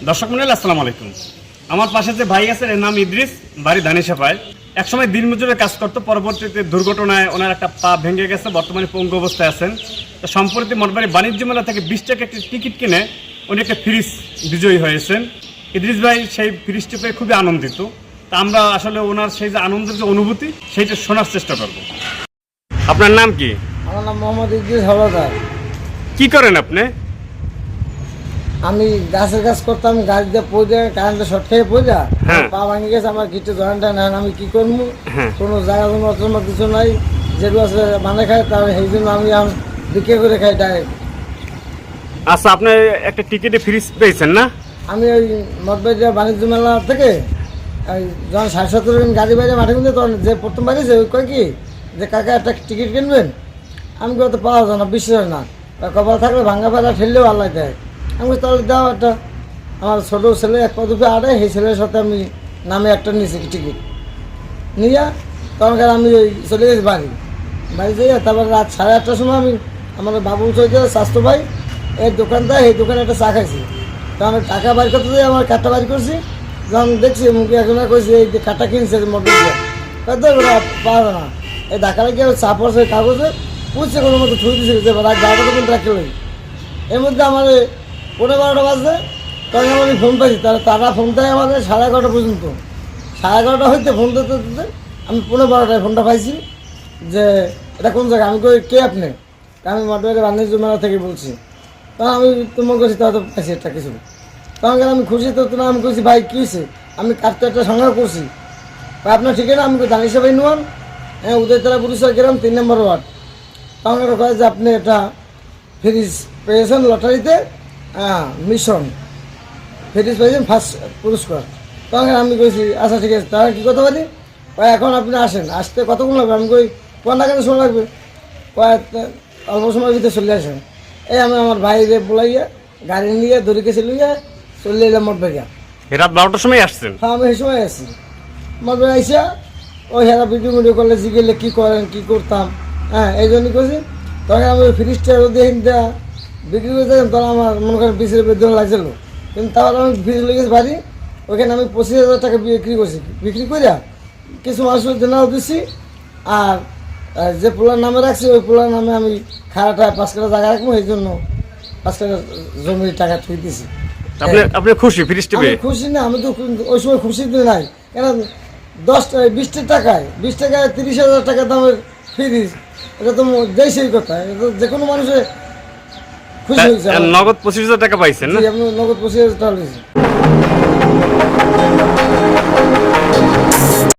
দর্শক মণ্ডলী আসসালামু আলাইকুম। আমার পাশে যে ভাই আছেন এর নাম ইদ্রিস, বাড়ি ধানিসাপায়। একসময় দিনমজুরের কাজ করতো, পরবর্তীতে দুর্ঘটনায় ওনার একটা পা ভেঙে গেছে, বর্তমানে পঙ্গু অবস্থায় আছেন। তো সম্প্রতি মঠবাড়ি বাণিজ্য মেলা থেকে 20 টাকা একটি টিকিট কিনে উনি একটা ফ্রিজ বিজয়ী হয়েছেন। ইদ্রিস ভাই সেই ফ্রিজটি পেয়ে খুবই আনন্দিত। তা আমরা আসলে ওনার সেই যে আনন্দের যে অনুভূতি সেইটা শোনার চেষ্টা করব। আপনার নাম কি? আমার নাম মোহাম্মদ ইদ্রিস হলদার। কি করেন আপনি? আমি গাছের কাজ করতাম, গাছ দিয়ে পড়ে কারেন্টে শর্ট খেয়ে পড়ে পা ভাঙে গেছে। আমার কিছু জয়েন্টটা নেন, আমি কি করবো? কোনো জায়গা জন্য কিছু নাই, যেগুলো আছে মানে খাই, তার সেই জন্য আমি বিক্রি করে খাই ডাইরেক্ট। আচ্ছা, আপনি একটা টিকিটে ফ্রিজ পেয়েছেন না? আমি ওই মঠবাড়ি বাণিজ্য মেলা থেকে যখন 60-70 গাড়ি বাইরে মাঠে কিনতে, তখন যে প্রথম বাড়িছে ওই কয় কি যে কাকা একটা টিকিট কিনবেন। আমি কত পাওয়া যায় না, বিশ্বাস হয় না, কপাল থাকলে ভাঙ্গা ফেলা ঠেললেও আল্লাহ দেয়। আমি তাহলে দাও একটা। আমার ছোটো ছেলে 1 পা 2 পা আড়াই, সেই ছেলের সাথে আমি নামে একটা নিয়েছি টিকিট নিয়ে। তখনকার আমি ওই চলে গেছি বাড়ি যাই। তারপর রাত 8:30টার সময় আমি আমার বাবু চলছে স্বাস্থ্য ভাই এই দোকানটা, এই দোকানে একটা চা খাইছি। তখন টাকা বাইর করতে যাই, আমার কার্ডটা বাইর করছি। যখন দেখছি মুখে এখন কইছি এই যে কার্ডটা কিনছে মোটর পাওয়া যায় না, এই ধাক্কা লাগিয়ে চা পড়ছে কাগজে পুষছে কোনো মতো থুই দিচ্ছে যে রাত 12টা পর্যন্ত রাখতে লই। এর মধ্যে আমার 11:30 বাজছে, তখন আমি ফোন পাইছি। তারা ফোন দেয় আমাদের 11:30 পর্যন্ত। 11:30 হইতে ফোন দিতে দিতে আমি 12:15টায় ফোনটা পাইছি যে এটা কোন জায়গা। আমি কই কে আপনি? আমি মঠবাড়ি বাণিজ্য মেলা থেকে বলছি। তখন আমি তোমার করছি, তাহলে পাইছি একটা কিছু। তখন আমি খুশি তো না, আমি কইছি ভাই কী হয়েছে? আমি কার্ডটা একটা সংগ্রহ করছি। আপনার ঠিকানা? আমি ধানিসাপাই নোয়ান, হ্যাঁ, উদয়তলা পুলিশের গ্রাম 3 নম্বর ওয়ার্ড। তখন এটা কয় যে আপনি এটা ফ্রিজ পেয়েছেন লটারিতে, হ্যাঁ, মিশন ফ্রিজ পেয়েছেন ফার্স্ট পুরস্কার। তখন আমি কইছি আচ্ছা ঠিক আছে, তাহলে কী করতে পারি? এখন আপনি আসেন, আসতে কতক্ষণ লাগবে? আমি কই 15 ঘন্টা সময় লাগবে। অল্প সময়ের ভিতরে চলে আসেন। এই আমি আমার ভাইরে বলাইয়া গাড়ি নিয়ে দড়ি কেছে লইয়া চলে এলাম মঠবাড়িয়া। রাত 12টার সময় আসছেন? হ্যাঁ, আমি সেই সময় আসছি মঠবাড়ি আইসা। ওই হেরা ভিডিও করলে জিগেলে কী করেন কী করতাম, হ্যাঁ, এই জন্যই করছি। তখন আমি ওই ফ্রিজটা যদি বিক্রি করে দিতাম, তখন আমার মনে করেন 20 বেতন লাগছিল। কিন্তু তারপর আমি ফ্রিজ লেগেছি বাড়ি, ওইখানে আমি 25,000 টাকা বিক্রি করছি। বিক্রি করিয়া কিছু মানুষের জন্যও দিচ্ছি। আর যে পোলার নামে রাখছি ওই পোলার নামে আমি খারাটা 5 কাঠা জায়গা রাখবো, এই জন্য 5 কাঠা জমির টাকা থুই দিছি। আপনি খুশি ফ্রিজটি পেয়ে? খুশি না, আমি তো ওই সময় খুশি তো নাই। কেন 20 টাকায় 20 টাকায় 30,000 টাকা দামের ফ্রিজ, এটা তো যেই সেই কথা, এটা তো যে কোনো মানুষের খুশি হয়েছে। নগদ 25,000 টাকা পাইছেন না? আমি নগদ 25,000 টাকা নিয়েছি।